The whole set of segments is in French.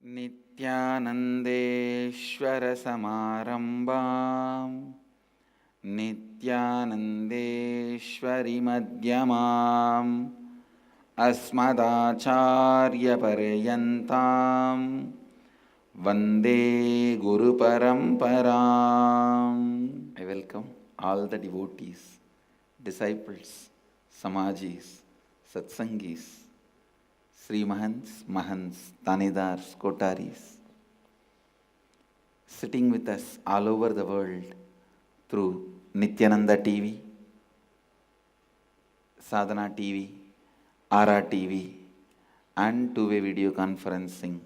नित्यानन्देश्वरसमारम्भां नित्यानन्देश्वरिमध्यमाम् अस्मदाचार्यपर्यन्तां वन्दे गुरुपरम्पराम्. I welcome all the devotees, disciples, samajis, satsangis, Sri Mahants, Mahants, Tanidars, Kotaris, sitting with us all over the world through Nityananda TV, Sadhana TV, Ara TV, and two-way video conferencing,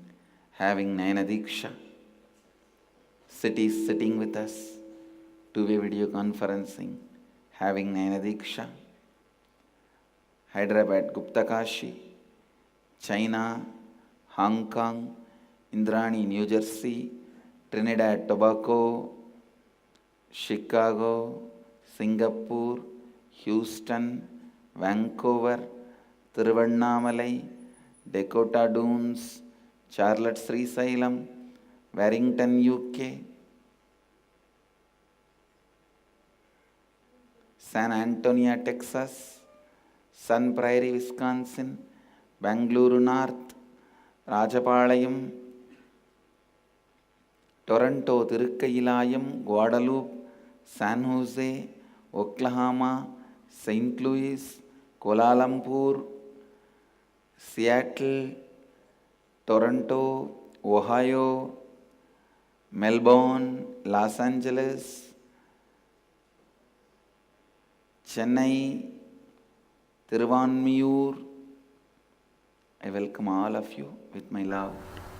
having Nayana Diksha. Cities sitting with us, two-way video conferencing, having Nayana Diksha. Hyderabad Gupta Kashi, China, Hong Kong, Indrani, New Jersey, Trinidad, Tobago, Chicago, Singapore, Houston, Vancouver, Tiruvannamalai, Dakota Dunes, Charlotte, Sri Salem, Warrington, UK, San Antonio, Texas, Sun Prairie, Wisconsin, Bangalore North, Rajapalayam, Toronto, Tirukailayam, Guadalupe, San Jose, Oklahoma, St. Louis, Kuala Lumpur, Seattle, Toronto, Ohio, Melbourne, Los Angeles, Chennai, Tiruvanmiyur. I welcome all of you with my love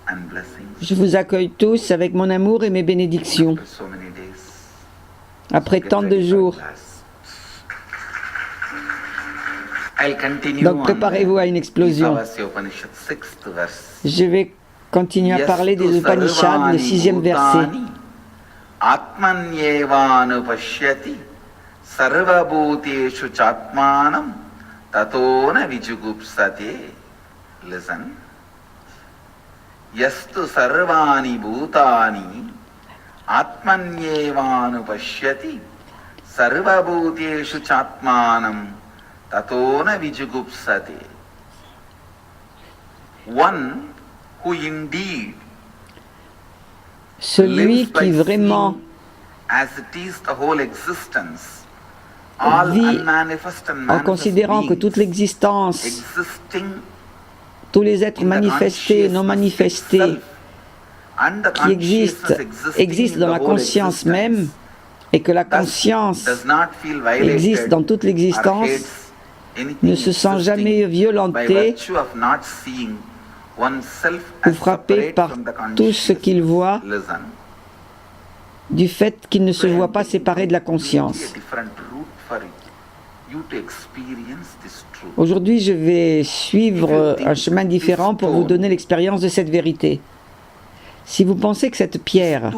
and blessings. Je vous accueille tous avec mon amour et mes bénédictions. After so many days, Après tant de jours, I'll continue donc on préparez-vous à une explosion. Isavasya Upanishad, 6th verse. Je vais continuer à parler des Upanishads, le 6e verset. Atmanyevānupashyati sarvabhūteshu chatmanam tatona vijugupsate. Listen. Yastu sarvāni bhūtāni atmanyevānupashyati sarvabhūteshu chatmanam tatona vijugupsate. One who indeed Celui qui vraiment as it is the whole existence, all vit unmanifest and en considérant que toute l'existence, tous les êtres manifestés et non manifestés qui existent dans la conscience même, et que la conscience existe dans toute l'existence, ne se sent jamais violenté ou frappé par tout ce qu'il voit du fait qu'il ne se voit pas séparé de la conscience. Aujourd'hui, je vais suivre un chemin différent pour vous donner l'expérience de cette vérité. Si vous pensez que cette pierre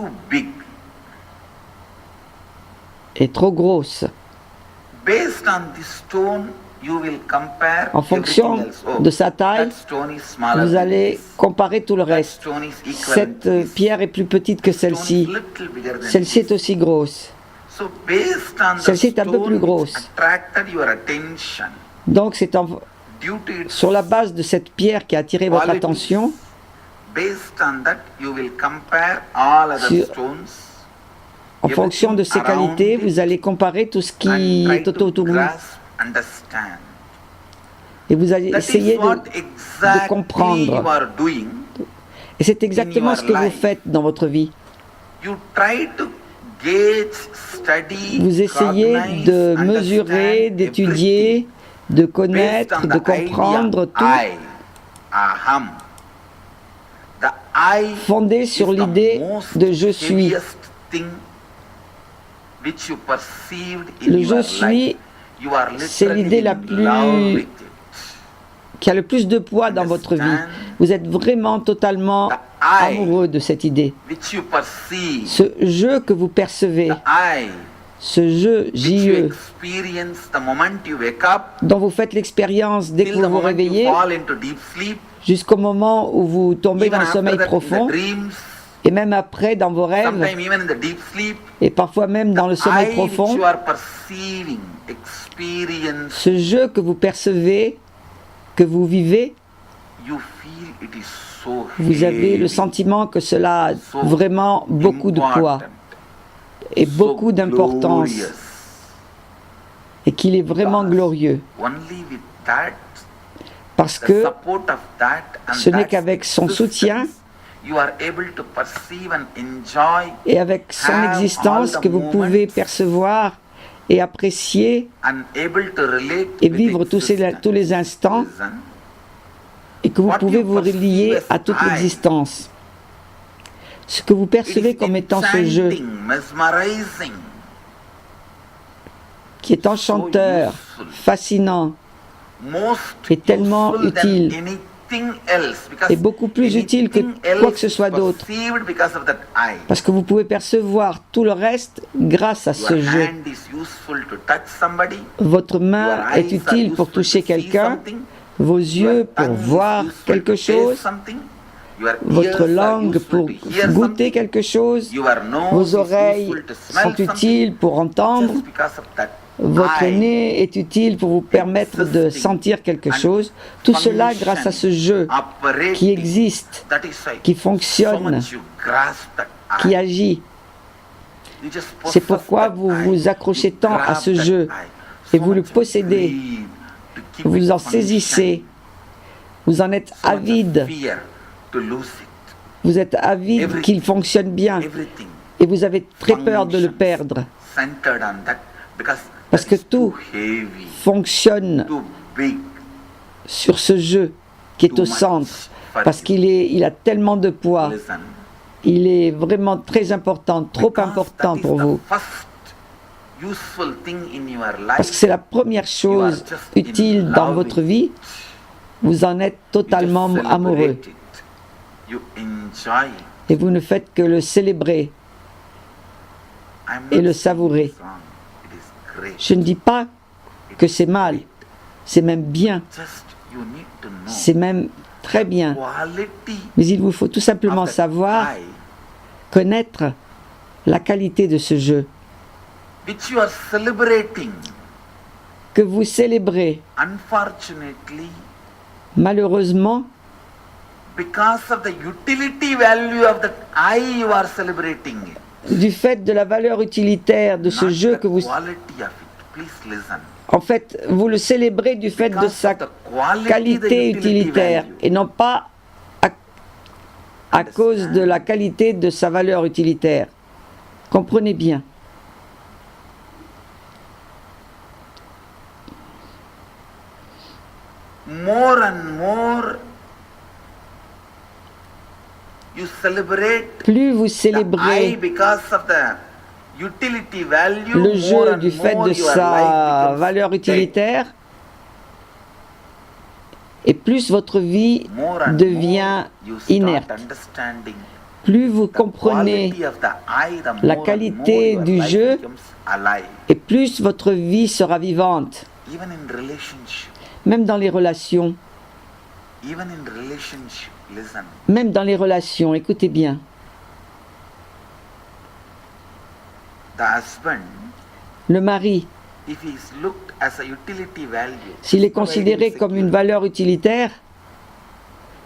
est trop grosse, en fonction de sa taille, vous allez comparer tout le reste. Cette pierre est plus petite que celle-ci. Celle-ci est aussi grosse. Celle-ci est un peu plus grosse. Donc c'est sur la base de cette pierre qui a attiré votre attention, en fonction de ses qualités, vous allez comparer tout ce qui est autour de vous. Et vous allez essayer de comprendre. Et c'est exactement ce que vous faites dans votre vie. Vous essayez de mesurer, d'étudier, de connaître, de comprendre tout, fondé sur l'idée de « je suis ». Le « je suis », c'est l'idée qui a le plus de poids dans votre vie. Vous êtes vraiment totalement amoureux de cette idée. Ce je que vous percevez, ce je, J-E, dont vous faites l'expérience dès que vous vous réveillez, jusqu'au moment où vous tombez Even dans le after sommeil that, in the profond, dreams, et même après dans vos rêves, sometime even in the deep sleep, et parfois même dans le sommeil I which profond, you are perceiving, experience, ce jeu que vous percevez, que vous vivez, you feel it is so vous avez le heavy, sentiment que cela a so vraiment beaucoup de poids important, et so beaucoup d'importance glorious. et qu'il est vraiment Because glorieux. Only with that, Parce the que support of that and ce n'est that qu'avec son existence, soutien you are able to perceive and enjoy et avec son have existence all the que vous pouvez moments percevoir et apprécier and able to relate et with vivre tous existence. les instants Listen, et que vous what pouvez you vous perceive relier as à toute I, l'existence. Ce que vous it percevez is comme étant ce jeu enchanting, mesmerizing, qui est enchanteur, useful. fascinant most est tellement useful than utile anything else, because et beaucoup plus utile que anything quoi que else ce soit is d'autre. perceived because of that I. Parce que vous pouvez percevoir tout le reste grâce à ce Your jeu. hand is useful to touch somebody. Votre main Your est eyes are utile pour useful toucher to see quelqu'un, something. vos Your yeux pour tongue is voir useful quelque to taste chose, something. Your votre ears are langue useful pour to hear goûter something. quelque chose, Your nose vos is oreilles useful to smell sont something. utiles pour entendre, Just because of that votre I nez est utile pour vous permettre de existing sentir quelque and chose. Tout cela function, grâce à ce jeu operating. qui existe, That is why qui so fonctionne, much you grasp that I. qui agit. You just C'est possess pourquoi that vous I. vous accrochez You tant à grab ce that jeu I. et So vous le much possédez, greed to keep vous it en saisissez, functioning. vous en êtes So much avide, fear to lose it. vous êtes avide Everything. qu'il fonctionne bien Everything et vous avez très peur de le functions perdre centered on that because parce that que is tout too heavy, fonctionne too big, sur ce jeu qui est too au much centre for parce you. qu'il a tellement de poids, Listen, il est vraiment très important, trop because important that is pour the vous first useful thing in your parce que life. c'est la première chose just utile in dans love votre with vie, vous en êtes You just totalement celebrate amoureux it. You enjoy it. et vous ne faites que le célébrer. I'm Et not le saying savourer. it's wrong. It is great. Je ne dis pas que c'est mal, c'est même bien, Just you need to know c'est même très bien, quality mais il vous faut tout simplement of that savoir, I connaître la qualité de ce jeu which you are celebrating. que vous célébrez. Unfortunately, Malheureusement, because of the utility value of that I you are celebrating it. du fait de la valeur utilitaire de ce Not jeu the que vous... quality of it. Please listen. En fait, vous le célébrez du fait de Because sa of the quality, the qualité utility utilitaire value. et non pas à cause de la qualité de sa valeur utilitaire. Comprenez bien. More and more you celebrate Plus vous the I célébrez because of the utility value, le more jeu and du fait more de your sa life becomes valeur dead. utilitaire, et plus votre vie More and devient more you start inerte. understanding Plus vous the comprenez quality of the I, the la more and qualité more du your life jeu, becomes alive. et plus votre vie sera vivante. Even in relationship, Même dans les relations, listen, même dans les relations, écoutez bien. the husband, Le mari, if he is looked as a utility value, s'il est providing considéré comme une security, valeur utilitaire,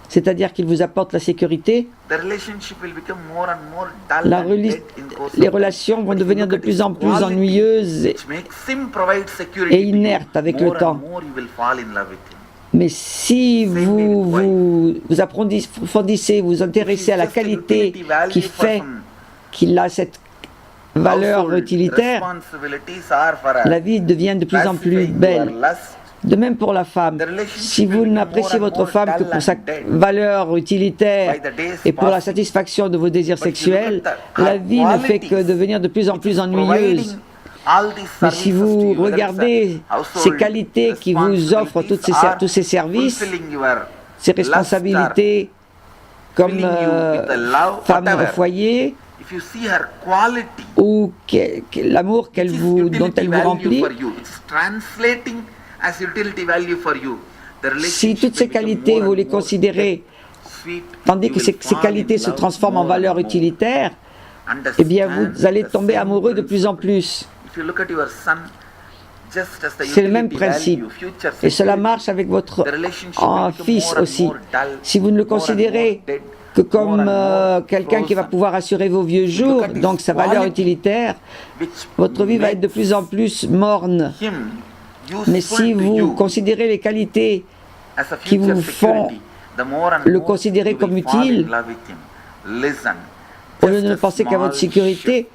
c'est-à-dire qu'il vous apporte la sécurité, the relationship will become more and more dull la and reli- dead in course les of relations time. vont But if you devenir look de at plus his en plus quality, ennuyeuses. which makes him provide security et to you, inertes avec le more and temps. more you will fall in love with him. Mais si vous approfondissez, vous intéressez à la qualité qui fait qu'il a cette valeur Household utilitaire, responsibilities are for a la vie devient de plus en plus pacifying your belle. lust. De même pour la femme. Si vous n'appréciez votre femme que pour sa valeur utilitaire et pour la satisfaction de vos désirs sexuels, la vie ne fait que devenir de plus en plus ennuyeuse. Mais si vous regardez ces qualités qui vous offrent tous ces services, ces responsabilités comme femme au foyer, ou l'amour dont elle vous remplit, Si toutes ces qualités, vous les considérez, tandis que ces qualités se transforment en valeurs utilitaires, eh bien, vous allez tomber amoureux de plus en plus. C'est le même principe. Et cela marche avec votre fils aussi. Si vous ne le considérez que comme quelqu'un qui va pouvoir assurer vos vieux jours, donc sa valeur utilitaire, votre vie va être de plus en plus morne. Mais si vous considérez les qualités qui vous font le considérer comme utile, au lieu de ne penser qu'à votre sécurité,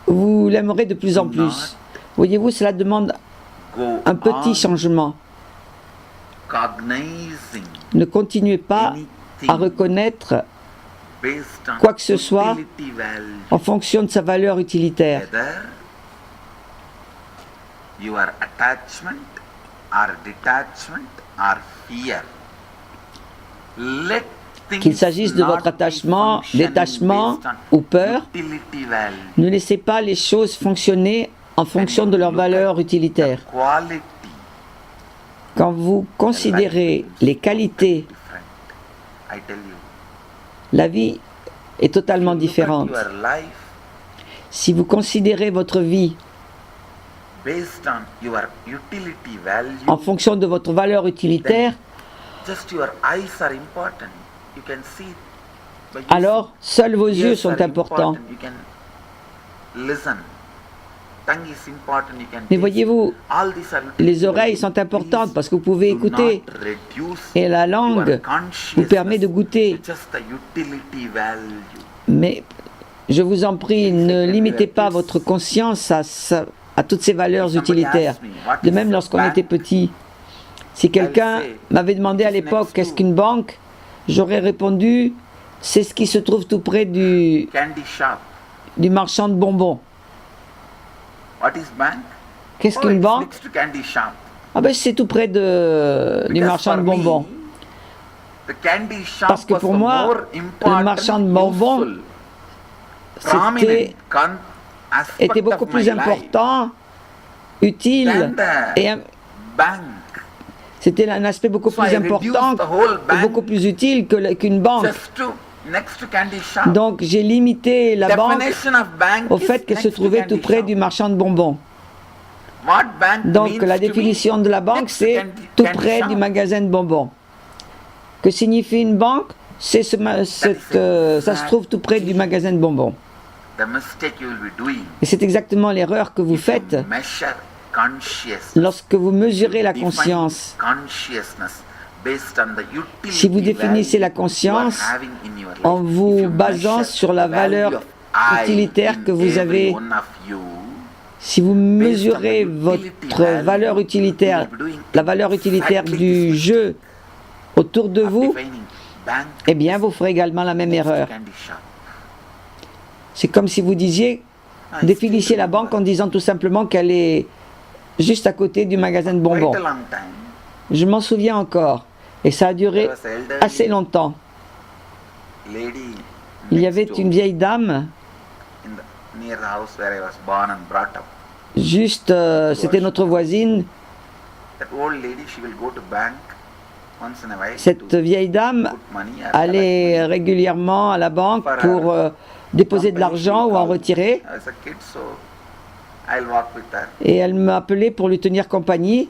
vous l'aimerez de plus en plus. Voyez-vous, cela demande un petit changement. Ne continuez pas à reconnaître quoi que ce soit en fonction de sa valeur utilitaire. Qu'il s'agisse de votre attachement, détachement ou peur, ne laissez pas les choses fonctionner en fonction de leur valeur utilitaire. Quand vous considérez les qualités, la vie est totalement différente. Si vous considérez votre vie en fonction de votre valeur utilitaire, alors seuls vos yeux sont importants. Mais voyez-vous, les oreilles sont importantes parce que vous pouvez écouter et la langue vous permet de goûter. Mais je vous en prie, ne limitez pas votre conscience à toutes ces valeurs utilitaires. De même, lorsqu'on était petit, si quelqu'un m'avait demandé à l'époque qu'est-ce qu'une banque, j'aurais répondu c'est ce qui se trouve tout près du marchand de bonbons. Qu'est-ce qu'une banque? Ah ben c'est tout près du marchand de bonbons. Parce que pour moi, le marchand de bonbons était beaucoup plus important, utile, et c'était un aspect beaucoup plus important, beaucoup plus utile qu'une banque. Donc j'ai limité la banque au fait qu'elle se trouvait tout près du marchand de bonbons. Donc la définition de la banque, c'est tout près du magasin de bonbons. Que signifie une banque? Ça se trouve tout près du magasin de bonbons. Et c'est exactement l'erreur que vous faites lorsque vous mesurez la conscience. Si vous définissez la conscience en vous basant sur la valeur utilitaire que vous avez, si vous mesurez votre valeur utilitaire, la valeur utilitaire du jeu autour de vous, eh bien vous ferez également la même erreur. C'est comme si vous disiez, définissiez la banque en disant tout simplement qu'elle est juste à côté du magasin de bonbons. Je m'en souviens encore. Et ça a duré assez longtemps. Il y avait une vieille dame, juste, c'était notre voisine. Cette vieille dame allait régulièrement à la banque pour déposer de l'argent ou en retirer. Et elle m'appelait pour lui tenir compagnie.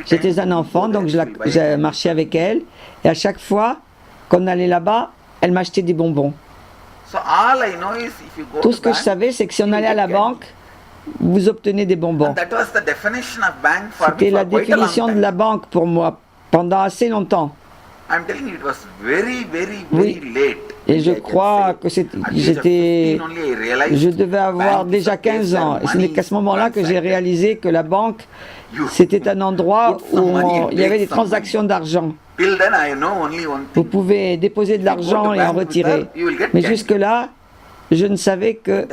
J'étais un enfant, donc j'ai marché avec elle. Et à chaque fois qu'on allait là-bas, elle m'achetait des bonbons. Tout ce que je savais, c'est que si on allait à la banque, vous obtenez des bonbons. C'était la définition de la banque pour moi, pendant assez longtemps. Oui. Et je crois que je devais avoir déjà 15 ans. Et ce n'est qu'à ce moment-là que j'ai réalisé que la banque, c'était un endroit où il y avait des transactions d'argent. Vous pouvez déposer de l'argent et en retirer. Mais jusque-là, je ne savais qu'une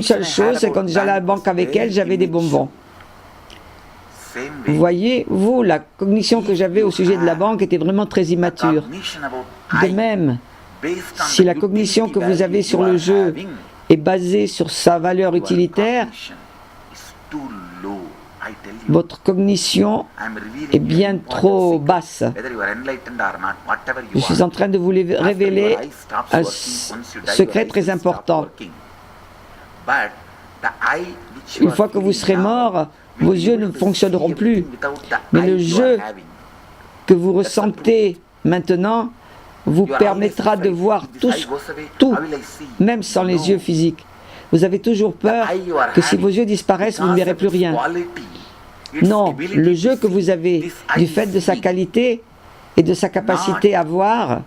seule chose, c'est quand j'allais à la banque avec elle, j'avais des bonbons. Vous voyez, vous, la cognition que j'avais au sujet de la banque était vraiment très immature. De même, si la cognition que vous avez sur le jeu est basée sur sa valeur utilitaire, I tell you, Votre cognition I am revealing est bien an important trop secret. basse. Whether you are enlightened or not, whatever Je you suis en are. train de vous révéler un secret très important. But the eye which you Une are fois que vous feeling serez now mort, will vos be yeux able ne to fonctionneront see plus. everything without the Mais eye le you jeu are having. que vous ressentez maintenant vous Your eye is permettra de afraid. voir If this tout, eye goes away, tout, how will I see? même sans les No. yeux physiques. Vous avez toujours peur The eye you are que si having, vos yeux disparaissent, vous ne because verrez of plus its rien. quality, its Non, ability le to jeu que see, vous avez this eye du is fait de sa seeing. qualité et de sa capacité à voir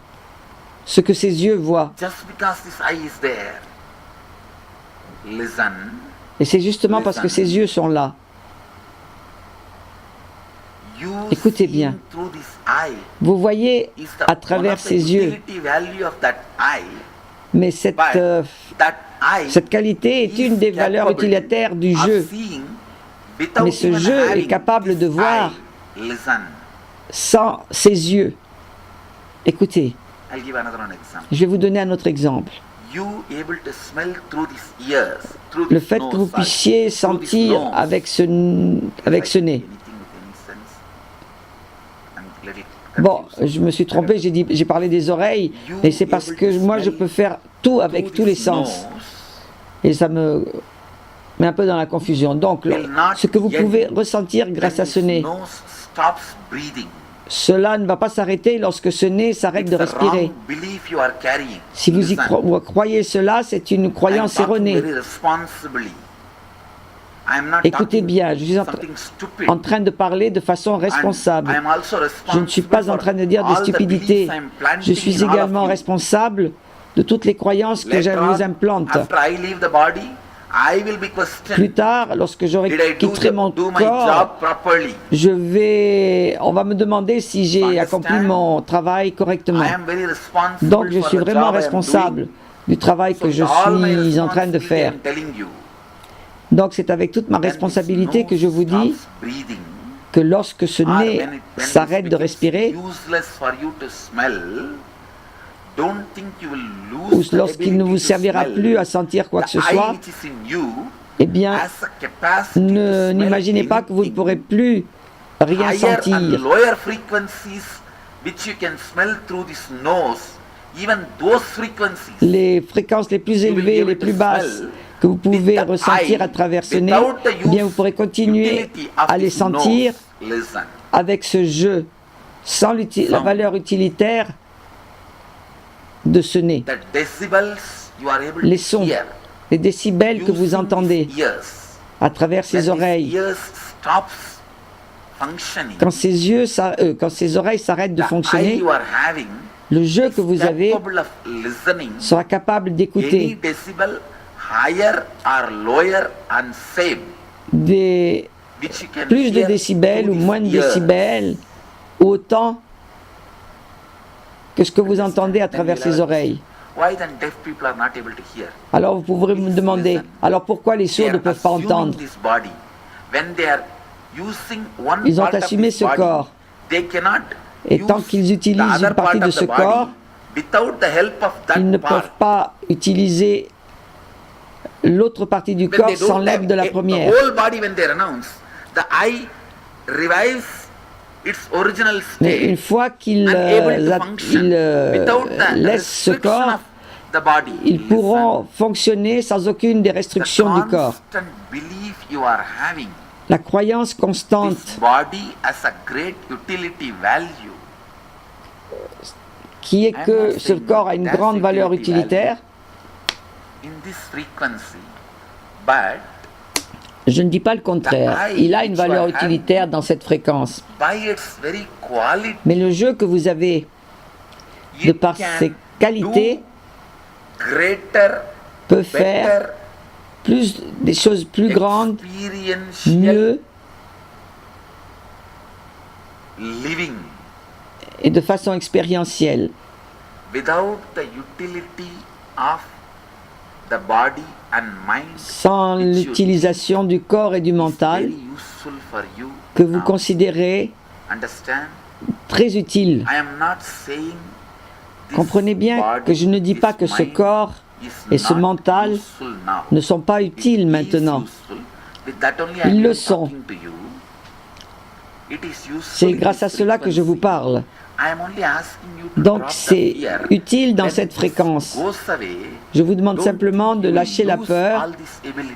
ce que ses yeux voient. Just because this eye is there, listen. Et c'est justement parce que ses yeux sont là. You Écoutez seeing bien. through this eye Vous voyez is à one travers of the ses yeux, utility value of that eye, mais cette but that eye qualité est is une des valeurs capable utilitaires du of jeu. seeing without Mais ce even jeu est having capable de this voir eye. Listen, sans ses yeux. Écoutez, I'll give another one example. je vais vous donner un autre exemple. You able to smell through these ears, through Le this fait nose, que vous sorry, puissiez through this sentir nose. avec ce nez. Anything with any sense? I'm little Bon, confused. je me suis trompé, j'ai parlé des oreilles, mais c'est parce que moi je peux faire tout avec Through tous les this sens. nose, Et ça me met un peu dans la confusion. Donc, ce que vous pouvez ressentir grâce when à ce this nez, nose stops breathing. cela ne va pas s'arrêter lorsque ce nez s'arrête de It's a respirer. wrong belief you are carrying. Si vous Listen, vous croyez cela, c'est une croyance I'm talking erronée. very responsibly. I'm not Écoutez talking bien, je suis something stupid. en train de parler de façon And responsable. I'm also Je ne suis pas en responsible train de dire for des all the stupidités. beliefs I'm planting Je suis in all of également you. responsable de toutes les croyances que je Later vous on, implante. after I leave the body, I will be questioned. Plus tard, lorsque j'aurai Did I quitté mon do my corps, job properly? on va me demander si j'ai Understand? accompli mon travail correctement. I am very responsible Donc je for suis the vraiment job I am responsable doing. du travail So que je with all my suis en train de responsibility, faire. I'm telling you, Donc c'est avec toute ma when this responsabilité que je vous nose dis stops breathing, que lorsque ce or nez when it s'arrête de becomes respirer, useless for you to smell, don't think you will lose ou lorsqu'il ne the vous ability to servira smell. plus à sentir quoi que ce The eye soit, which is in you eh bien, has a capacity to smell n'imaginez pas que vous ne anything. pourrez plus rien Higher and sentir. lower frequencies which you can smell through this nose, even those frequencies Les fréquences les plus you will be élevées et able les to plus basses smell que vous with pouvez the ressentir eye à travers ce nez, without the eh bien vous use pourrez continuer utility of à les this sentir nose. Listen, avec ce jeu, sans la valeur utilitaire de ce nez. the decibels you are able Les to sons, hear les décibels que vous using entendez these ears. à travers When ses these oreilles, ears stops functioning, quand ses oreilles s'arrêtent de the eye fonctionner, you are having le jeu que vous avez capable of listening sera capable any d'écouter decibel higher or lower and same, des which you can plus de hear décibels through ou these moins de ears. décibels, autant que ce que vous entendez à Then travers we'll ses have a oreilles. question. Why then deaf people are not able to hear? Alors vous pourrez me demander, alors pourquoi les They sourds are ne peuvent pas assuming entendre? this body. When they are using one Ils ont part of assumé this ce body, corps. they cannot Et use tant qu'ils the utilisent other une partie part de of ce the body corps, without the help of that ils ne part. peuvent pas utiliser l'autre partie du When corps they sans don't l'aide have de la the première. whole body, when they renounce, the eye revives its original Mais state, une fois qu'ils unable to function without the laissent ce restriction corps, of the body. ils Listen, pourront fonctionner sans aucune des the restrictions du corps. constant belief you are having, La croyance constante this body has a great utility value. qui est que ce corps a une grande valeur utilitaire, In this frequency, but je ne dis pas le contraire. Il a une valeur utilitaire dans cette fréquence. by its very quality, Mais le jeu que vous avez, de it par can ses qualités, do greater, peut faire better, des choses plus grandes, experiential mieux living et de façon expérientielle, without the utility of the body and mind, sans which you l'utilisation du corps et du think is mental, very useful for you que vous now. considérez Understand? très utile. I am not saying this Comprenez bien body, que je ne dis pas que this ce mind corps is et ce not mental useful now. ne sont pas utiles It is maintenant. useful with that only Ils I'm le even sont. talking to you. It is useful C'est in grâce à this cela que je vous frequency. parle. I am only asking you to Donc drop the c'est fear. utile dans When cette this fréquence. goes away, Je vous demande don't simplement think de you lâcher la lose peur all these abilities,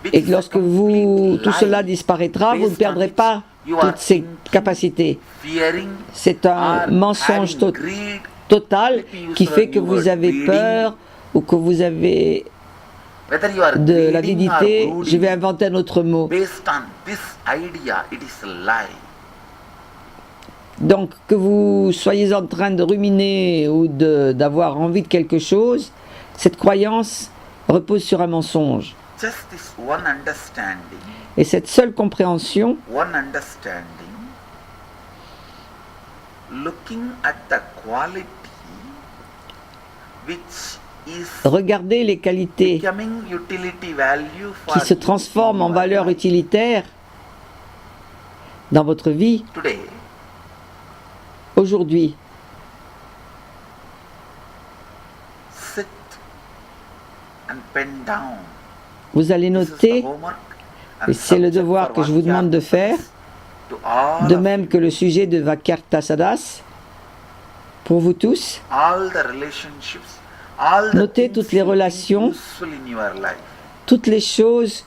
which et is que a lorsque complete tout cela lie disparaîtra, vous ne based on perdrez which pas you are toutes ces thinking, capacités. fearing, C'est un or mensonge having greed. total Let me use qui the fait que new vous word, avez greedy. peur ou que vous avez Whether you are de greeding l'avidité. or Je vais brooding, inventer un autre mot. based on this idea, it is a lie. Donc que vous soyez en train de ruminer ou d'avoir envie de quelque chose, cette croyance repose sur un mensonge. Just this one understanding, Et cette seule compréhension, looking at the quality which is regardez les qualités becoming utility value for qui se you transforment in en your valeur life. utilitaire dans votre vie Today, aujourd'hui. sit and pen down. Vous allez This is the noter, homework et and c'est le subject devoir for que je vous demande de faire, to all de of même you. que le sujet de Vakyartasadas, pour vous tous. All the relationships, all the Notez things toutes les you think relations, useful in your life. toutes les choses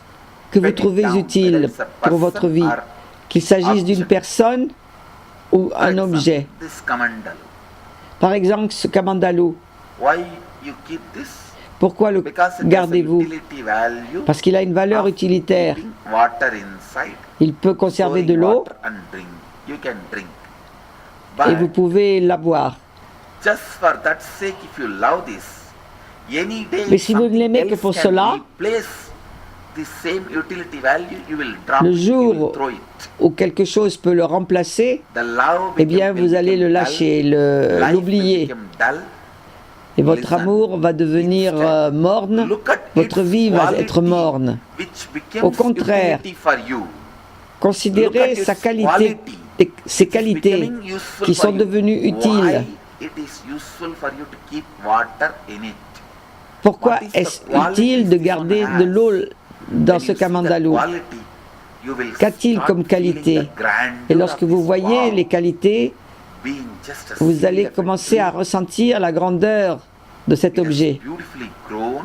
que vous Pen it trouvez down, utiles whether it's a pour votre person vie, or qu'il s'agisse d'une object. personne ou For un example, objet. This Kamandalu. Par exemple, ce kamandalu, Why you keep this? pourquoi le Because it has a gardez-vous? utility value Parce qu'il a une valeur of utilitaire. keeping water inside, Il peut conserver de storing l'eau water and drink. You can drink. et vous But pouvez la boire. just for that sake, if you love this, any day Mais si vous ne l'aimez que else pour can cela, replace the same utility value, you will drop le it, you will jour throw it. où quelque chose peut le remplacer, The love eh bien will vous allez le become lâcher, dull, life will l'oublier. become dull. Et votre Listen. amour va devenir morne, Look at votre its vie va quality, être morne. which becomes Au contraire, utility for you. considérez Look at sa its qualité, quality, ses which is qualités becoming useful qui for sont you. devenues utiles. Why it is useful for you to keep water in it? Pourquoi What is the est-ce quality utile de this garder one de has? l'eau dans When ce you see the kamandalu? quality, you will Qu'a-t-il start comme feeling qualité? the grandeur Et lorsque of vous this voyez wow, les qualités, being just a vous seed allez of a commencer à tree. ressentir la grandeur de cet It has objet. beautifully grown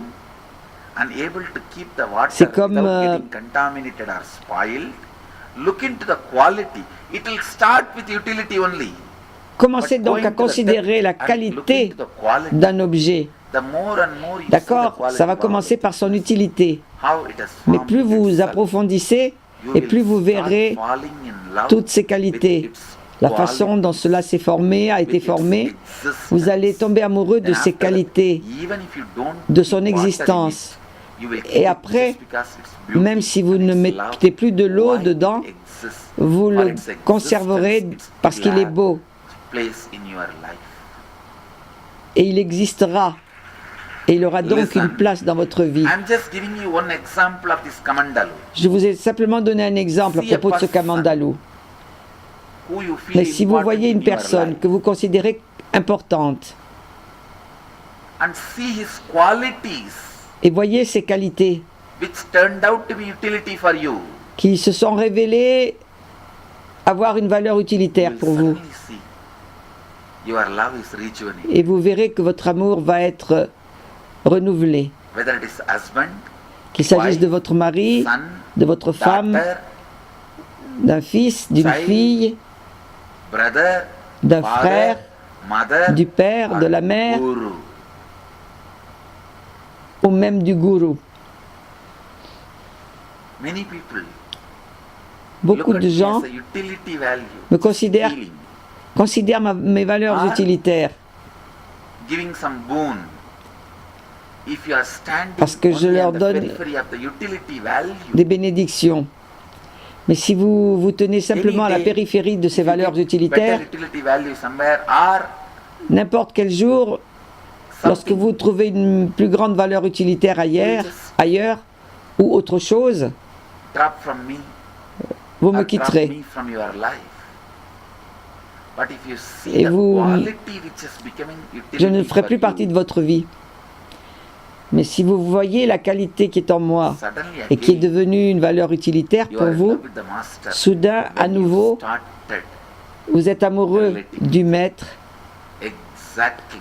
and able to keep the water C'est comme, without getting contaminated or spoiled. Look into the quality. It will start with utility only. Commencez But donc à going to the considérer la depth and qualité looking to the quality, d'un objet. the more and more you see the D'accord? quality Ça va of commencer it, par son utilité. how it has Mais formed plus vous itself. approfondissez, You et will plus vous start verrez falling in love toutes ses with qualités, its la quality, façon dont cela s'est formé, a été with its formé. existence. Vous allez tomber amoureux de Then ses after that, qualités, even if you don't de keep son water in existence. it, you will keep Et it après, just because it's beauty même si vous and ne its love, mettez plus de l'eau why dedans, it exists, vous for le its existence, conserverez its parce qu'il est glad beau place in your life. et il existera. Et il aura donc Listen. une place dans votre vie. I'm just giving you one example of this kamandalu. Je vous ai simplement donné un exemple à See a propos de ce person kamandalu. Who you feel Mais si vous important voyez une in your personne life, que vous considérez importante and see his qualities et voyez ses qualités which turned out to be utility for you, qui se sont révélées avoir une valeur utilitaire you pour will vous, suddenly see your love is rejuvenated. et vous verrez que votre amour va être renouvelé. Whether it is husband, Qu'il s'agisse wife, de votre mari, son, de votre femme, daughter, d'un fils, d'une child, fille, brother, d'un father, frère, mother, du père, or de la mère, guru. ou même du gourou. Many people Beaucoup look at de me gens as a utility value, me considèrent, healing, considèrent mes valeurs Ah. utilitaires giving some boon. If you are standing parce que je only leur on the donne periphery of the utility value, des bénédictions. Mais si vous vous tenez simplement à la périphérie de ces if you valeurs get utilitaires, better utility value somewhere, or n'importe quel jour, lorsque something, vous trouvez une plus grande valeur utilitaire ailleurs ou autre chose, drop from me, vous or me drop quitterez. me from your life. But if you see Et the vous- quality which is becoming utility Je ne ferai for plus you, partie de votre vie. Mais si vous voyez la qualité qui est en moi suddenly et qui est again, devenue une valeur utilitaire you pour are in vous, love with the master. soudain, à When you nouveau, started vous êtes amoureux du maître exactly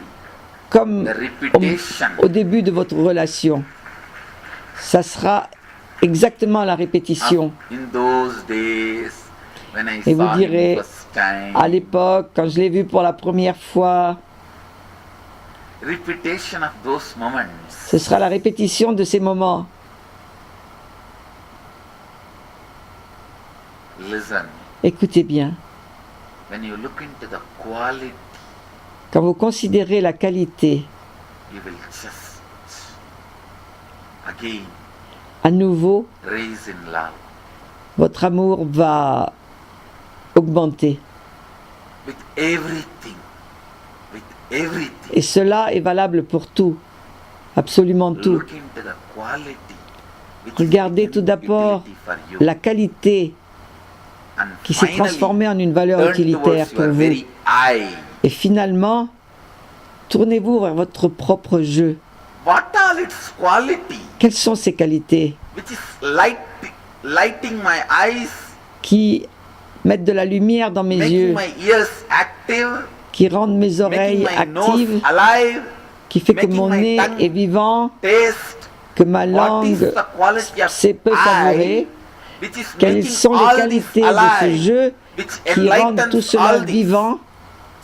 comme the repetition au début de votre relation. Ça sera exactement la répétition. in those days when I Et vous saw him direz, first time. à l'époque, quand je l'ai vu pour la première fois, Repetition of those moments. ce sera la répétition de ces moments. Listen, Écoutez bien, when you look into the quality, quand vous considérez la qualité, you will just again à nouveau, raise in love votre amour va augmenter. with everything. With everything. Et cela est valable pour tout, absolument tout. Look into the quality. which is Regardez tout becoming d'abord utility for you. la qualité And qui s'est finally, transformée en une valeur turn utilitaire towards pour your vous. very eye. Et finalement, tournez-vous vers votre propre jeu. What are its quality? Quelles sont ces qualités Which is lighting my eyes, qui mettent de la lumière dans mes making yeux, my ears active, qui rendent mes making oreilles my nose actives, alive, qui fait que making mon my nez tongue est vivant, taste. que ma What is langue the quality of peut savourer? eye, which is Quelles making sont les all qualités this de ce alive, jeu which qui rendent enlightens tout cela all this? vivant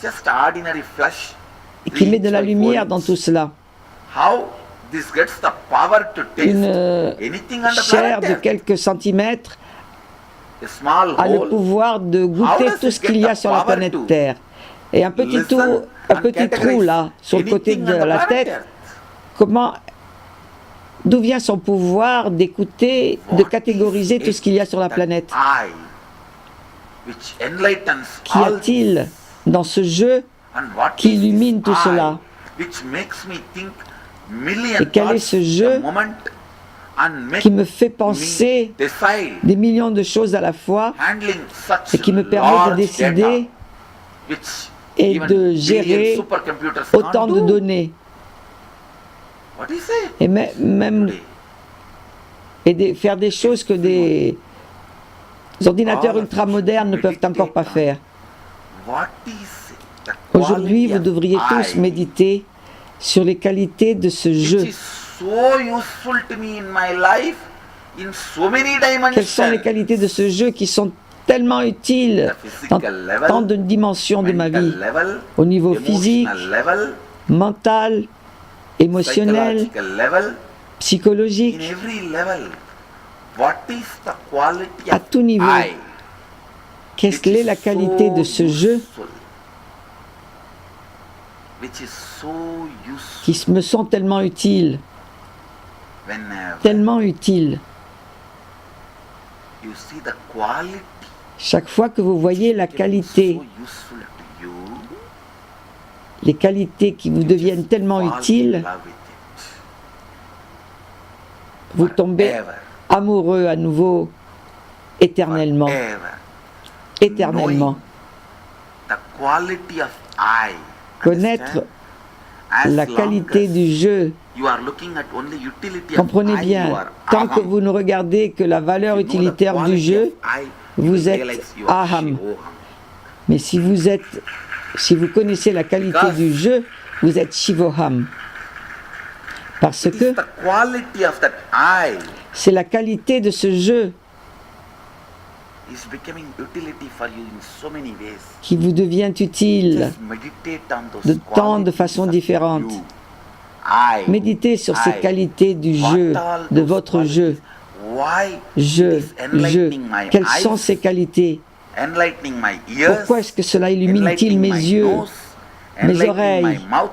Just ordinary flesh. et qui met de la 3 by 4 lumière dans inch. tout cela? How this gets the power to taste Une anything on the chair de planet Earth. quelques centimètres A small a le hole. pouvoir de How goûter does tout it ce qu'il y get a the sur la power planète to Terre. Et un petit listen and trou categorize là, sur le côté anything de on the la planet tête, Earth? d'où vient son pouvoir d'écouter, de What catégoriser is tout ce qu'il y a sur la that planète? eye which enlightens Qu'y all a-t-il this? dans ce jeu And what qui is illumine this tout eye cela? which makes me think million Et quel est thoughts ce jeu a moment and make qui me fait me penser decide des millions de choses à la fois handling such et qui me permet de large décider data, which et even de billion gérer supercomputers autant can't de do? données? What do you say? Et même Today? faire des choses que des ordinateurs ultramodernes ne peuvent encore pas faire. What is the Aujourd'hui, quality vous of devriez tous eye méditer sur les qualités de ce which jeu. is so useful to me in my life in so many Quelles sont les dimensions? qualités de ce jeu qui sont tellement utiles The dans physical level, tant de dimensions de ma mental vie, level, au niveau physique, emotional level, mental, émotionnel, psychological level, in psychologique, every level. What is the quality à of tout niveau. eye? Quelle which est is la qualité so de ce jeu useful, which is so useful qui me sont tellement utiles, whenever tellement utiles. you see the quality Chaque fois que vous voyez la becoming qualité, so useful to you, les qualités qui vous deviennent tellement fall in utiles, love with it vous tombez forever, amoureux à nouveau, éternellement, forever. éternellement. The quality of eye. Connaître Understand? As la long qualité as du jeu. you are looking at only utility of Comprenez eye, you bien, are tant que aham. vous ne regardez que la valeur If you know the utilitaire du quality jeu, of eye, you vous will êtes realize you are aham. shivoham. mais si vous connaissez la qualité Because du jeu, vous êtes Shivoham. Parce It is que the quality of that eye c'est la qualité de ce jeu is becoming utility for you in so many ways. qui vous devient utile Just meditate on those de tant de qualities façons of différentes. you. Eye. Méditez sur ces Eye. qualités du What jeu, all de those votre qualities? jeu. Why Jeu, it is jeu. enlightening my Quelles eyes, sont ces qualités? enlightening my ears, Pourquoi est-ce que cela illumine-t-il enlightening mes my yeux, nose, mes enlightening oreilles, my mouth?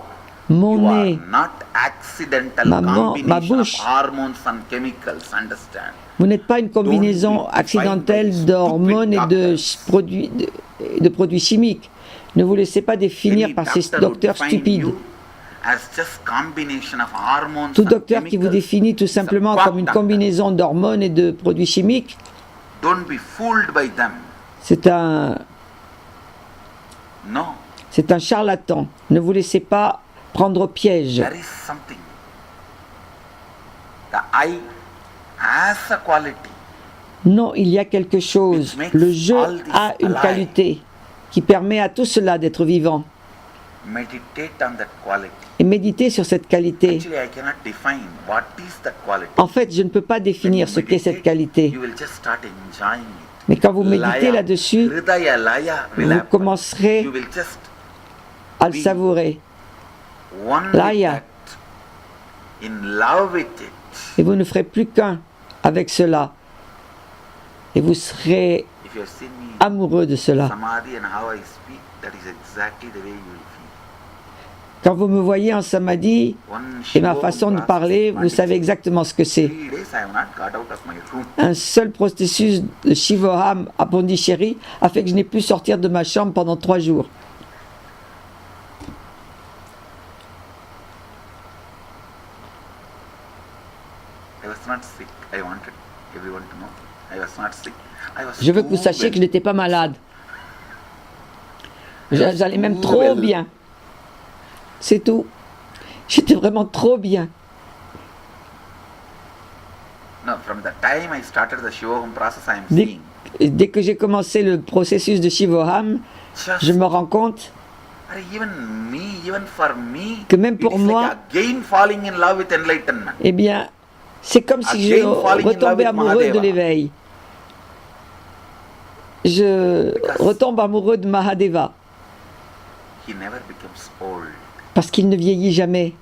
mon You are nez, not accidental ma combination bouche? of hormones and chemicals, understand? Vous n'êtes pas une combinaison Don't be defined by accidentelle stupid d'hormones et de doctors. produits chimiques. Ne vous laissez pas définir Any par ces doctor would docteurs define stupides. you as just combination of hormones Tout and docteur qui vous chemicals définit tout is a simplement quack comme une doctor. combinaison d'hormones et de produits chimiques, Don't be fooled by them. c'est un No, charlatan. Ne vous laissez pas prendre au piège. there is something The I has a quality. Non, il y a quelque chose. Le je a une qualité qui permet à tout cela d'être vivant. Meditate on that quality. Et méditer sur cette qualité. Actually, I cannot define what is that quality. En fait, je ne peux pas définir ce qu'est cette qualité. You will just start enjoying it. Mais quand vous méditez Laya, là-dessus, Hridaya Laya will vous happen. commencerez You will just à le savourer. one with Laya. that, in love with it. Et vous ne ferez plus qu'un avec cela. Et vous serez If you have seen me amoureux de cela. samadhi and how I speak, that is exactly the way you will feel. Quand vous me voyez en samadhi One et ma Shiva façon de process parler, vous magic. savez exactement ce que c'est. 3 days I have not got out of my room. Un seul processus de Shivoham à Pondichéry a fait que je n'ai pu sortir de ma chambre pendant 3 jours. I was not sick. I wanted everyone to know. I was not sick. I was Je veux que vous too sachiez well. que je n'étais pas malade. J'allais même Too trop well. bien. C'est tout. J'étais vraiment trop bien. No, from the time I started the Shivoham process, I am Dès, seeing. dès que j'ai commencé le processus de Shivoham, Just, je me rends compte even for me, que même it pour is moi, like again falling in love with enlightenment. eh bien, c'est comme si je Again falling in love retombais with amoureux de Mahadeva. l'éveil. Je retombe amoureux de Mahadeva, He never becomes old. parce qu'il ne vieillit jamais.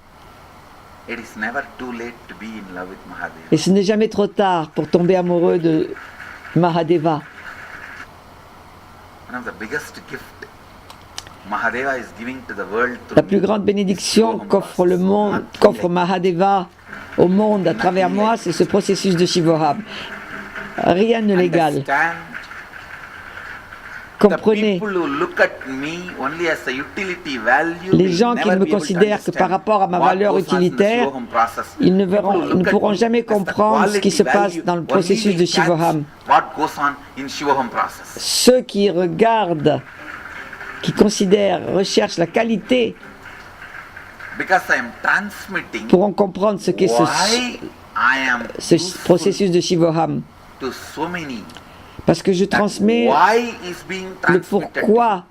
It is never too late to be in love with Mahadeva. Et ce n'est jamais trop tard pour tomber amoureux de Mahadeva. One of the biggest gift Mahadeva is giving to the world through La plus grande bénédiction Shivoham qu'offre le process. monde, Nothing qu'offre like- Mahadeva au monde à travers moi, c'est ce processus de Shivoham. Rien ne l'égale. Understand, the Comprenez, people who look at me only as a utility value, les will gens qui never ne me be able to considèrent que par understand rapport à ma what valeur goes on in the utilitaire, Shivoham process. ils ne, People who ils look ne at pourront me jamais as the comprendre ce qui se quality passe value, dans le only processus they de catch Shivoham. what goes on in Shivoham process. Ceux qui regardent, qui considèrent, recherchent la qualité, Because I am transmitting pourront comprendre ce qu'est why I am ce useful processus de Shivoham. to so many. Parce que je transmets Why is being le transmitted. pourquoi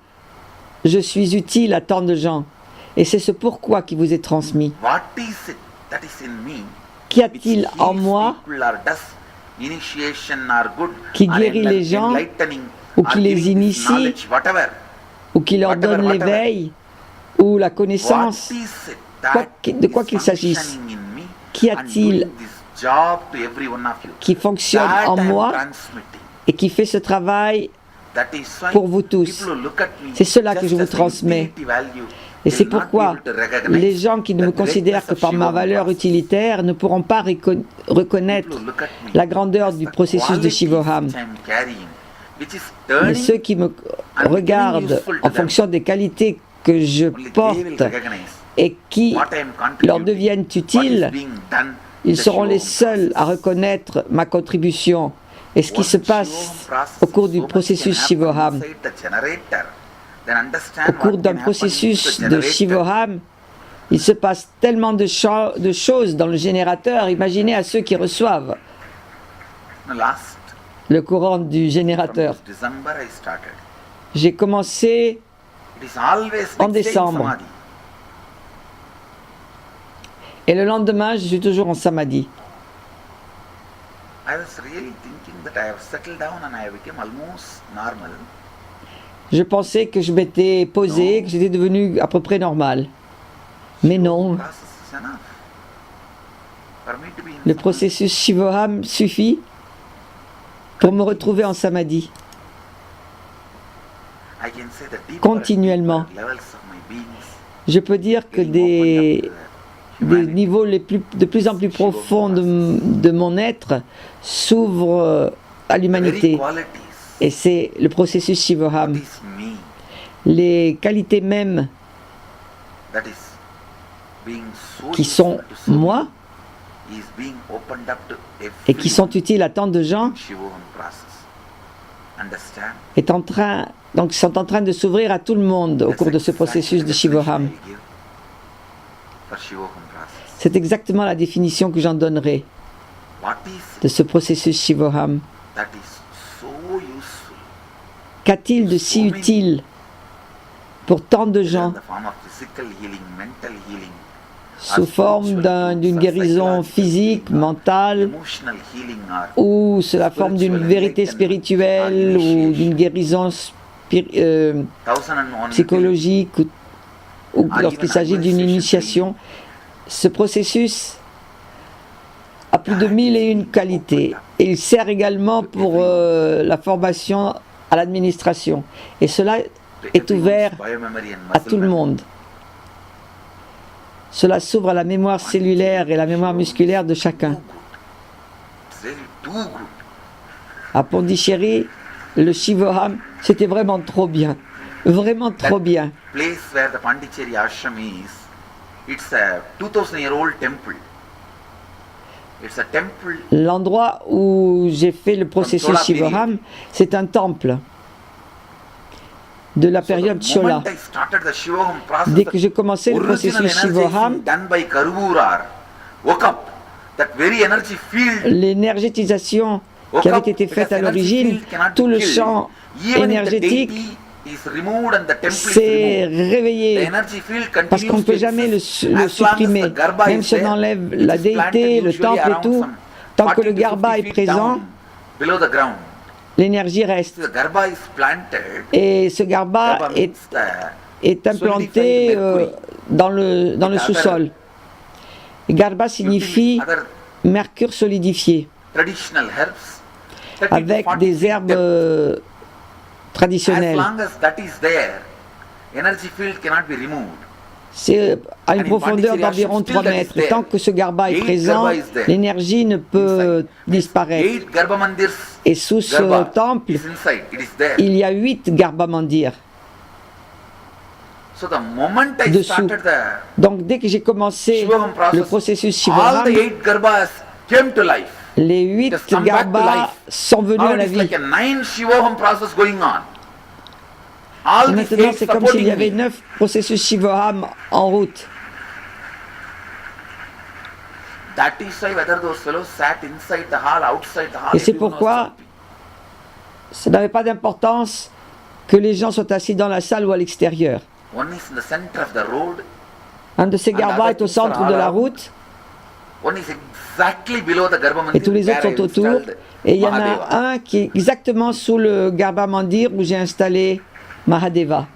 je suis utile à tant de gens. Et c'est ce pourquoi qui vous est transmis. What is it that is in me? Qu'y which a-t-il en heals moi people or does initiation or good qui or guérit les gens enlightening ou or qui les giving this initie knowledge, whatever. ou qui leur Whatever, donne whatever. l'éveil ou la What connaissance? is it that de quoi is qu'il s'agisse. functioning in me Qu'y and a-t-il doing this job to every one of you? qui fonctionne That en I am moi transmitting. et qui fait ce travail? That is why pour vous tous. people who look at me C'est cela que just je vous as a transmets. utility value Et will c'est not pourquoi be able to recognize les gens qui ne me the considèrent que greatness par of ma Shivoham valeur process. utilitaire ne pourront pas reconnaître People who look at me la grandeur as du the processus de qualities Shivoham. which I am carrying, which is Mais turning ceux qui me regardent useful to en them. fonction des qualités que je Only they will porte recognize et qui what I am leur contributing, deviennent what is utiles, being done in ils the seront les Shivoham seuls à process. reconnaître ma contribution et ce qui Once se Shivoham passe process, au cours du so much processus can happen Shivoham. inside the generator, then understand Au cours what d'un can happen processus in the de generator. Shivoham, il se passe tellement de choses dans le générateur. Imaginez à ceux qui reçoivent No, last le courant du from générateur. this December I started. J'ai commencé It is always en next day in décembre. Samadhi. et le lendemain, je suis toujours en samadhi. I was really thinking that I have settled down and I became almost normal. Je pensais que je m'étais posé, que j'étais devenu à peu près normal. Mais non, Process is enough for me to be in le Samadhi. processus Shivoham suffit pour me retrouver en samadhi. I can say the deeper continuellement. and deeper levels of my beings Je peux dire que getting opened up to des humanity. niveaux de plus en plus profonds de mon être s'ouvrent à The very l'humanité. qualities Et c'est le processus that Shivoham. is me, Les qualités mêmes that is being so qui sont useful to so moi many, is being opened up to et qui sont everyone utiles à tant de gens in Shivoham process. Understand? sont en train de s'ouvrir à tout le monde au That's cours de ce exactly processus the de Shivoham. definition I give for Shivoham process. C'est exactement la définition que j'en donnerai. What is de it ce processus Shivoham? that is so useful Qu'a-t-il de si utile pour tant de in gens the form of physical healing, mental healing, sous forme d'une guérison physique, mentale, emotional healing, ou sous la forme d'une vérité spirituelle, ou d'une guérison psychologique, ou lorsqu'il s'agit d'une initiation? Ce processus a plus de 1001 qualités. Et il sert également pour la formation à l'administration. Et cela est ouvert à tout le monde. Cela s'ouvre à la mémoire cellulaire et la mémoire musculaire de chacun. À Pondichéry, le Shivoham, c'était vraiment trop bien. Vraiment trop bien. Place where the Pondicherry ashram is, it's a 2000-year-old temple. It's a temple. L'endroit où j'ai fait le processus Shivoham, c'est un temple de la période Chola. Dès que j'ai commencé le processus Shivoham, l'énergétisation qui avait été faite à l'origine, tout le champ énergétique s'est réveillé parce qu'on ne peut jamais le supprimer. Même si on enlève la déité, le temple et tout, tant que le Garba est présent, l'énergie reste. Et ce Garba est implanté dans le sous-sol. Garba signifie mercure solidifié, avec des herbes traditionnelles. C'est à une profondeur d'environ 3 mètres. Tant que ce Garba est présent, l'énergie ne peut disparaître. Et sous ce temple, il y a 8 Garba Mandir dessous. Donc dès que j'ai commencé le processus Shivoham, les 8 Garbas sont venus à la vie. Et maintenant, c'est comme s'il y avait 9 processus Shivoham en route. Et c'est pourquoi ça n'avait pas d'importance que les gens soient assis dans la salle ou à l'extérieur. Un de ces Garbas est au centre de la route, et tous les autres sont autour. Et il y en a un qui est exactement sous le Garba Mandir où j'ai installé Mahadeva.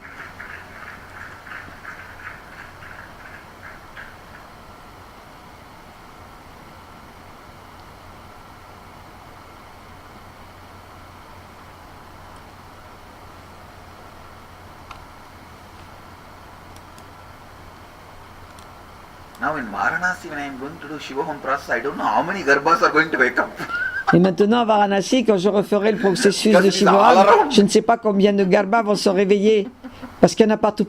Now in Varanasi, when I am going to do Shivoham process, I don't know how many Garbhas are going to wake up. Et maintenant à Varanasi, quand je referai le processus de Shivoham, je ne sais pas combien de Garbhas vont se réveiller, parce qu'il y en a partout.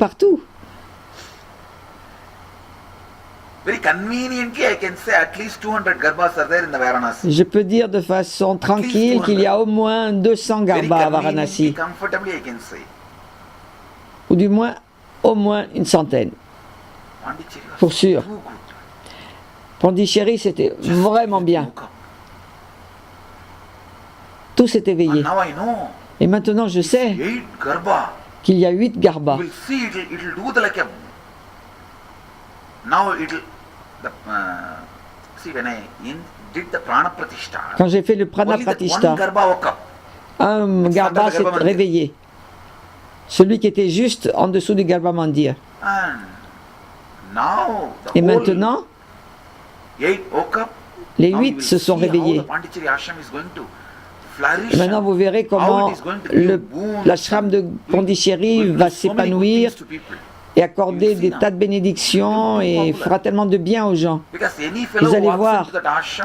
Very conveniently, I can say at least 200 Garbhas are there in the Varanasi. Je peux dire de façon tranquille qu'il y a au moins 200 Garbhas à Varanasi, Comfortably, I can say. ou du moins au moins une centaine, pour sûr. Pondichéry, c'était vraiment bien. Tout s'est éveillé. Et maintenant, je sais qu'il y a 8 Garbhas. Quand j'ai fait le Prana Pratishta, un Garba s'est réveillé. Celui qui était juste en dessous du Garba Mandir. Et maintenant, les 8 se sont réveillés. Et maintenant, vous verrez comment l'ashram de Pondichéry va s'épanouir et accorder des tas de bénédictions et fera tellement de bien aux gens. Vous allez voir,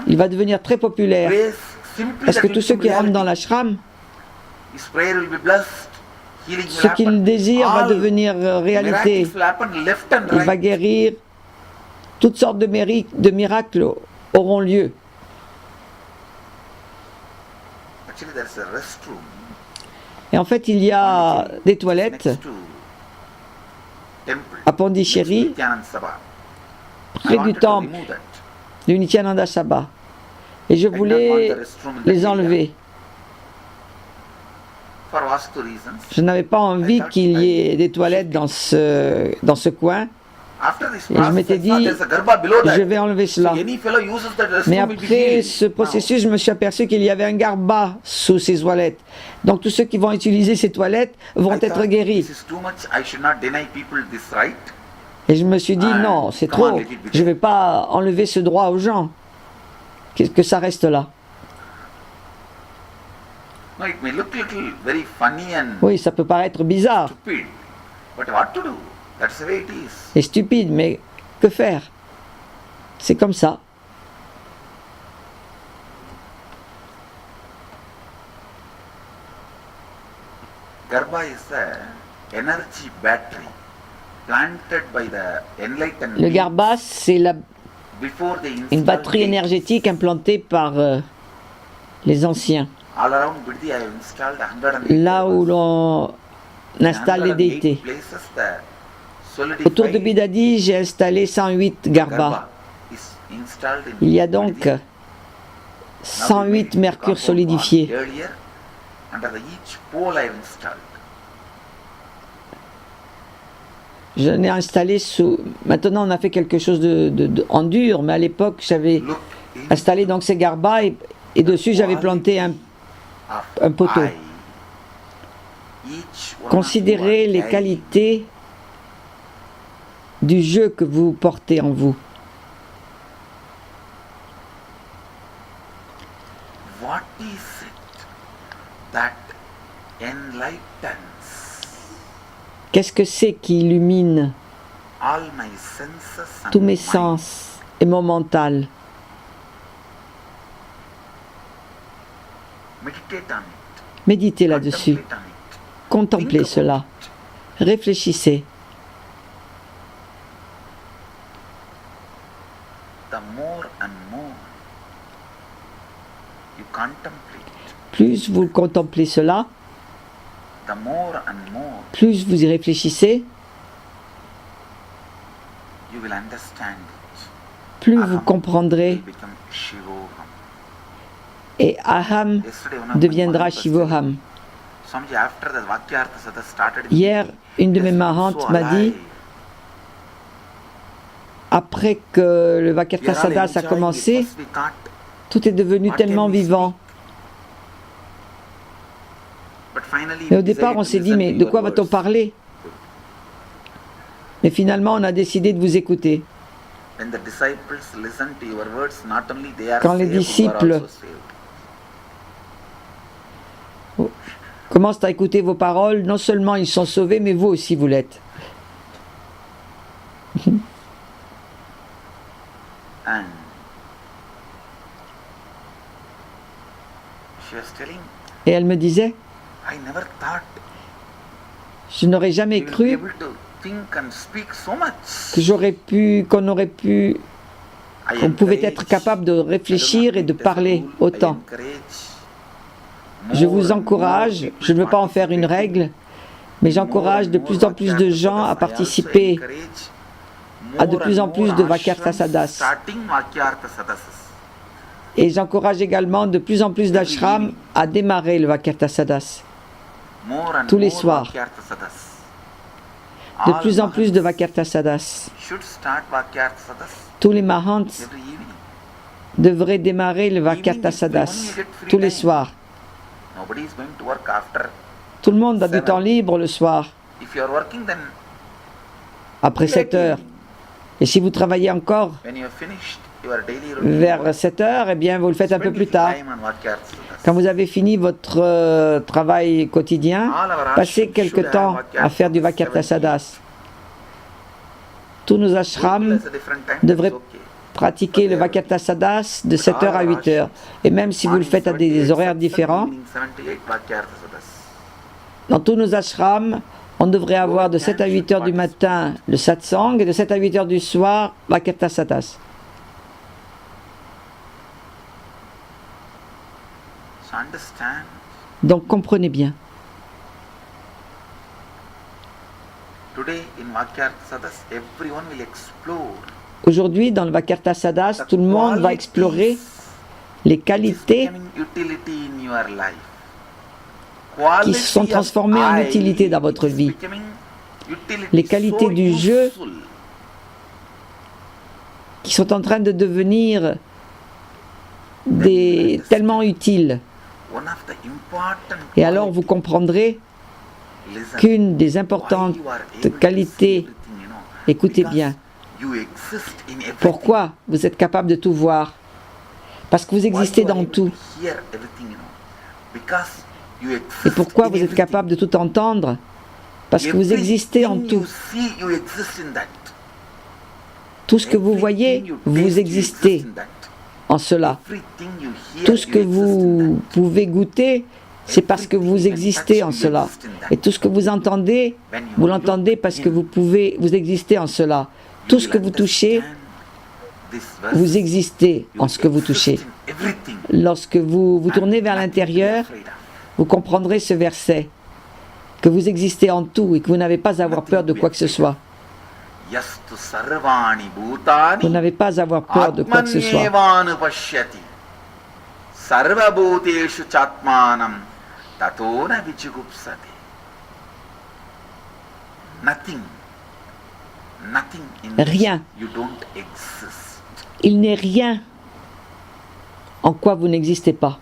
il va devenir très populaire. Parce que tous ceux qui rentrent dans l'ashram, ce qu'il désire va devenir réalité. Il va guérir. Toutes sortes de miracles auront lieu. Et en fait, il y a des toilettes à Pondichéry, près du temple du Nityananda Sabha. Et je I did not want voulais the restroom in les that area. enlever. For vastu reasons. Je n'avais pas envie qu'il y ait des toilettes dans ce coin. After this Et je process, m'étais I saw dit, there's a garba below that. je vais enlever cela. So any fellow uses that restroom Mais will be après healed. ce Now, processus, je me suis aperçu qu'il y avait un garba sous ces toilettes. Donc tous ceux qui vont utiliser ces toilettes vont I être thought, guéris. this is too much. I should not deny people this right. Et je me suis dit, Ah, non, c'est come on, trop. let it be Je ne vais pas enlever ce droit aux gens. Que ça reste là. No, it may look little very funny and Oui, ça peut paraître bizarre stupid, but what to do? That's the way it is. et stupide, mais que faire? C'est comme ça. Garba is the energy battery planted by the enlightened Le beings garba, c'est before they une installed batterie gates. énergétique implantée par les anciens. All around Biddi, I have installed 108 Là où garbas. l'on In installe les 108 déités. places, the Autour de solidified Bidadi, j'ai installé 108 garbas. garba is installed in Il y a donc Biddi. Now we 108 made mercures compound solidifiés. wall earlier, under each pole I have installed. Je l'ai installé sous... Maintenant, on a fait quelque chose en dur, mais à l'époque, j'avais Look installé donc ces garbas et dessus, j'avais planté un poteau. Considérez les qualités du jeu que vous portez en vous. What is it that enlightens Qu'est-ce que c'est qui illumine all my senses and tous mes mind? sens et mon mental? Meditate on it. Méditez là-dessus. Contemplate on it. Contemplez Think cela. about it. Réfléchissez. The more and more you contemplate, Plus vous contemplez cela, the more and more plus vous y réfléchissez, you will understand it. plus vous comprendrez Will become Shivoham. et Aham Yesterday, one of my deviendra Maharantas Shivoham. said, Swamiji, after the Vakyartha Sada started, Hier, une de mes this mahantes so m'a dit, alive. après que le We are all Vakirtasadas a enjoying it. commencé, First we thought, tout est devenu what can tellement we vivant. but finally Mais au we départ, decided on to s'est dit, listen mais to de your quoi va-t-on words. parler? Mais finalement, on a décidé de vous écouter. When the disciples listen to your words, not only they are Quand les saved, you are disciples also saved. commencent à écouter vos paroles, non seulement ils sont sauvés, mais vous aussi vous l'êtes. And she was telling, Et elle me disait, I never thought je n'aurais jamais we will be cru able to think and speak so much. qu'on aurait pu, I qu'on pouvait être encourage, capable de réfléchir et de parler autant. Je vous encourage, je ne veux pas en faire une règle, mais j'encourage de plus en plus de gens à participer à de plus en plus de Vakyartasadas. Et j'encourage également de plus en plus d'ashrams à démarrer le Vakyartasadas. tous les soirs. De plus en plus de Vakyartasadas. Tous les Mahants devraient démarrer le Vakyartasadas tous les soirs. Tout le monde a du temps libre le soir, après 7 heures. Et si vous travaillez encore vers 7 heures, eh bien vous le faites un peu plus tard. Quand vous avez fini votre travail quotidien, passez quelque temps à faire du Vakyartasadas. Tous nos ashrams devraient pratiquer le Vakyartasadas de 7h à 8h. Et même si vous le faites à des horaires différents, dans tous nos ashrams, on devrait avoir de 7 à 8 heures du matin le satsang et de 7 à 8 heures du soir Vakyartasadas. Donc comprenez bien. Aujourd'hui, dans le Vakyartasadas, tout le monde va explorer les It is qualités becoming utility in your life. qui se sont transformées en utilité dans votre vie. Les qualités du jeu qui sont en train de devenir tellement utiles. Et alors vous comprendrez qu'une des importantes qualités, écoutez bien, pourquoi vous êtes capable de tout voir? Parce que vous existez dans tout. Et pourquoi vous êtes capable de tout entendre? Parce que vous existez en tout. Tout ce que vous voyez, vous existez en cela. Tout ce que vous pouvez goûter, c'est parce que vous existez en cela. Et tout ce que vous entendez, vous l'entendez parce que vous existez en cela. Tout ce que vous touchez, vous existez en ce que vous touchez. Lorsque vous vous tournez vers l'intérieur, vous comprendrez ce verset, que vous existez en tout et que vous n'avez pas à avoir peur de quoi que ce soit. Vous n'avez pas à avoir peur de quoi que ce soit. Rien. Il n'est rien en quoi vous n'existez pas.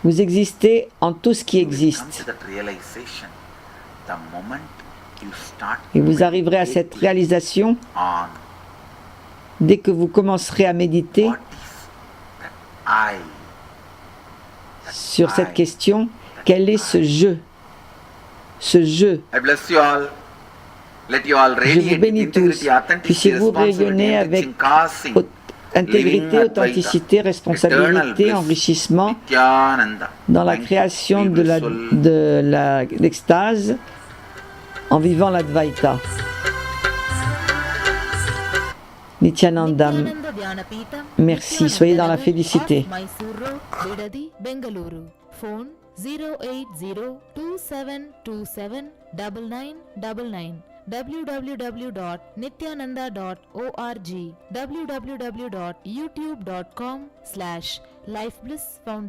Vous existez en tout ce qui existe. Et vous arriverez à cette réalisation dès que vous commencerez à méditer sur cette question, quel est ce jeu? Ce jeu. Je vous bénis tous. Puissiez-vous rayonner avec intégrité, authenticité, responsabilité, enrichissement dans la création de l'extase en vivant l'Advaita. Nityananda, merci. Soyez dans la félicité. Phone 08027279999 www.nityananda.org www.youtube.com/lifeblissfoundation